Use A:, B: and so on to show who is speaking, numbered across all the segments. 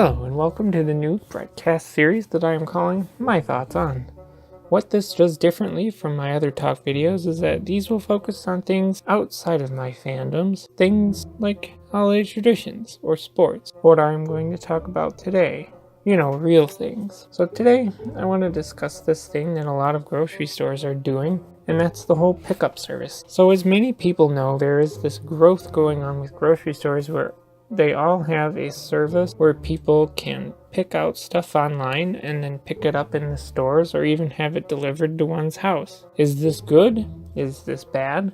A: Hello and welcome to the new broadcast series that I am calling My Thoughts On. What this does differently from my other talk videos is that these will focus on things outside of my fandoms, things like holiday traditions or sports. What I'm going to talk about today, real things. So today I want to discuss this thing that a lot of grocery stores are doing, and that's the whole pickup service. So as many people know, there is this growth going on with grocery stores where they all have a service where people can pick out stuff online and then pick it up in the stores or even have it delivered to one's house. Is this good? Is this bad?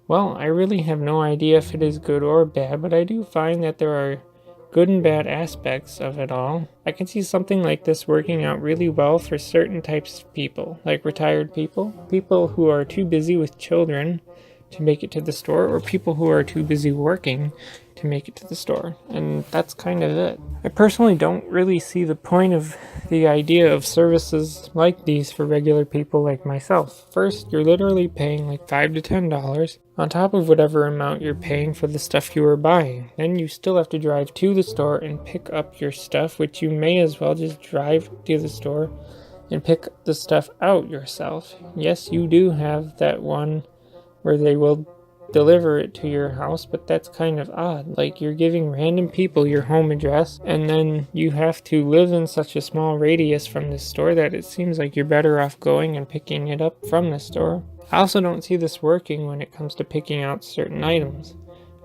A: Well, I really have no idea if it is good or bad, but I do find that there are good and bad aspects of it all. I can see something like this working out really well for certain types of people, like retired people, people who are too busy with children to make it to the store, or people who are too busy working to make it to the store, and that's kind of it. I personally don't really see the point of the idea of services like these for regular people like myself. First, you're literally paying like $5 to $10 on top of whatever amount you're paying for the stuff you are buying. Then you still have to drive to the store and pick up your stuff, which you may as well just drive to the store and pick the stuff out yourself. Yes, you do have that one where they will deliver it to your house, but that's kind of odd. Like, you're giving random people your home address, and then you have to live in such a small radius from the store that it seems like you're better off going and picking it up from the store. I also don't see this working when it comes to picking out certain items.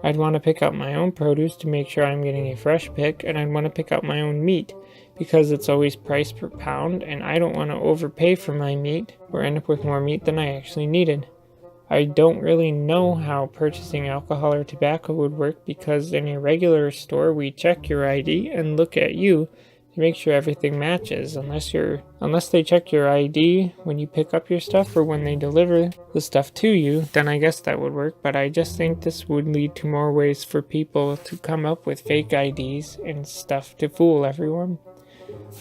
A: I'd want to pick out my own produce to make sure I'm getting a fresh pick, and I'd want to pick out my own meat because it's always priced per pound, and I don't want to overpay for my meat or end up with more meat than I actually needed. I don't really know how purchasing alcohol or tobacco would work because in a regular store we check your ID and look at you to make sure everything matches. Unless they check your ID when you pick up your stuff or when they deliver the stuff to you, then I guess that would work. But I just think this would lead to more ways for people to come up with fake IDs and stuff to fool everyone.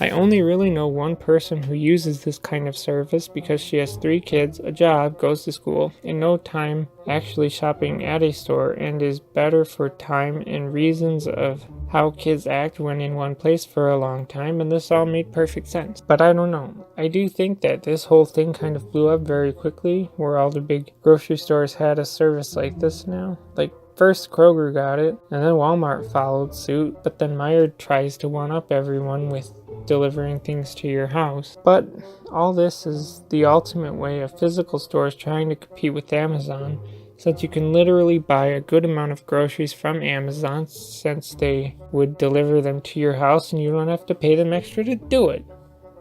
A: I only really know one person who uses this kind of service because she has 3 kids, a job, goes to school, and no time actually shopping at a store, and is better for time and reasons of how kids act when in one place for a long time, and this all made perfect sense. But I don't know. I do think that this whole thing kind of blew up very quickly, where all the big grocery stores had a service like this now. Like, first Kroger got it, and then Walmart followed suit, but then Meijer tries to one-up everyone with delivering things to your house. But all this is the ultimate way of physical stores trying to compete with Amazon, since you can literally buy a good amount of groceries from Amazon since they would deliver them to your house and you don't have to pay them extra to do it.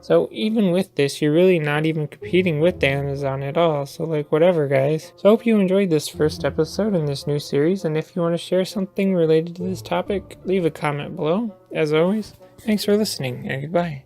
A: So even with this, you're really not even competing with Amazon at all. So whatever, guys. So I hope you enjoyed this first episode in this new series, and if you want to share something related to this topic, leave a comment below. As always, thanks for listening, and goodbye.